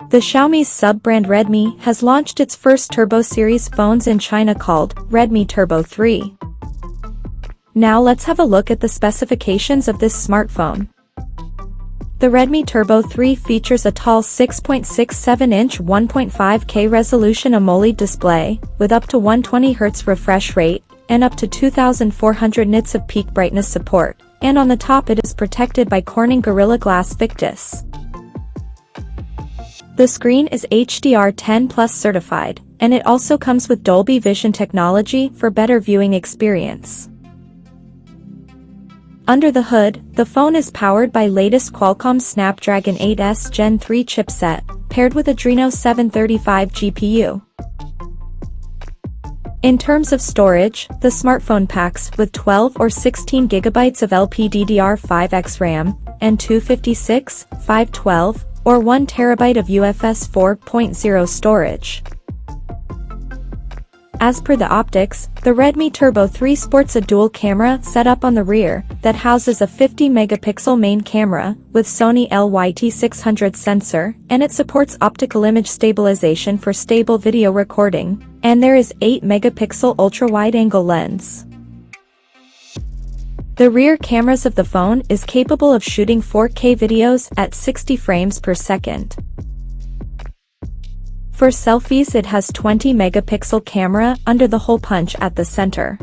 The Xiaomi's sub-brand Redmi has launched its first Turbo series phones in China called Redmi Turbo 3. Now let's have a look at the specifications of this smartphone. The Redmi Turbo 3 features a tall 6.67-inch 1.5K resolution AMOLED display, with up to 120Hz refresh rate, and up to 2400 nits of peak brightness support, and on the top it is protected by Corning Gorilla Glass Victus. The screen is HDR10 Plus certified, and it also comes with Dolby Vision technology for better viewing experience. Under the hood, the phone is powered by latest Qualcomm Snapdragon 8S Gen 3 chipset, paired with Adreno 735 GPU. In terms of storage, the smartphone packs with 12 or 16 GB of LPDDR5X RAM, and 256, 512, or 1 TB of UFS 4.0 storage. As per the optics, the Redmi Turbo 3 sports a dual camera setup on the rear that houses a 50-megapixel main camera with Sony LYT600 sensor, and it supports optical image stabilization for stable video recording, and there is 8-megapixel ultra-wide-angle lens. The rear cameras of the phone is capable of shooting 4K videos at 60 frames per second. For selfies it has 20-megapixel camera under the hole punch at the center.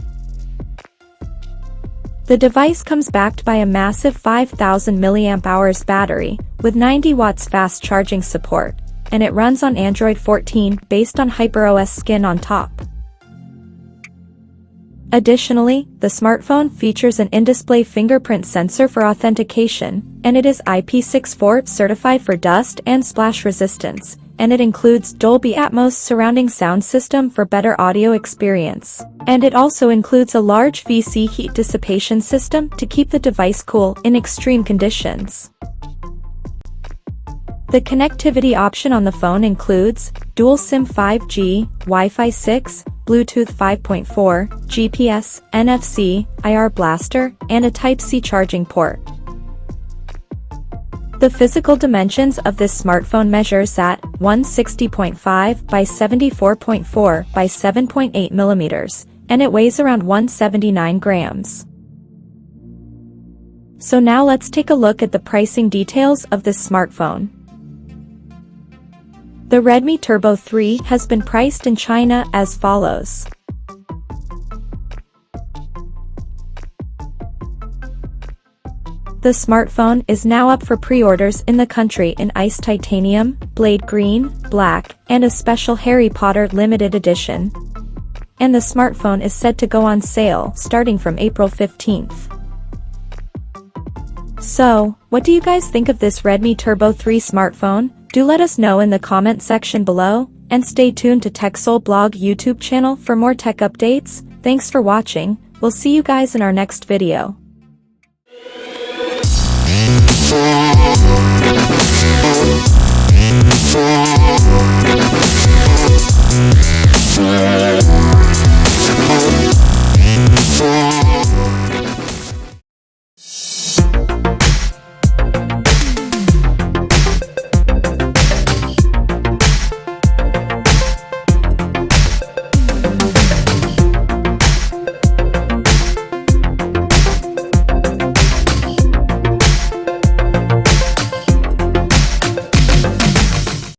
The device comes backed by a massive 5000 mAh battery, with 90 watts fast charging support, and it runs on Android 14 based on HyperOS skin on top. Additionally, the smartphone features an in-display fingerprint sensor for authentication, and it is IP64 certified for dust and splash resistance, and it includes Dolby Atmos surrounding sound system for better audio experience. And it also includes a large VC heat dissipation system to keep the device cool in extreme conditions. The connectivity option on the phone includes dual SIM 5G, Wi-Fi 6, Bluetooth 5.4, GPS, NFC, IR blaster, and a Type-C charging port. The physical dimensions of this smartphone measures at 160.5 by 74.4 by 7.8 millimeters, and it weighs around 179 grams. So now let's take a look at the pricing details of this smartphone. The Redmi Turbo 3 has been priced in China as follows. The smartphone is now up for pre-orders in the country in Ice Titanium, Blade Green, Black, and a special Harry Potter limited edition. And the smartphone is set to go on sale starting from April 15th. So, what do you guys think of this Redmi Turbo 3 smartphone? Do let us know in the comment section below, and stay tuned to TechSole Blog YouTube channel for more tech updates. Thanks for watching, we'll see you guys in our next video.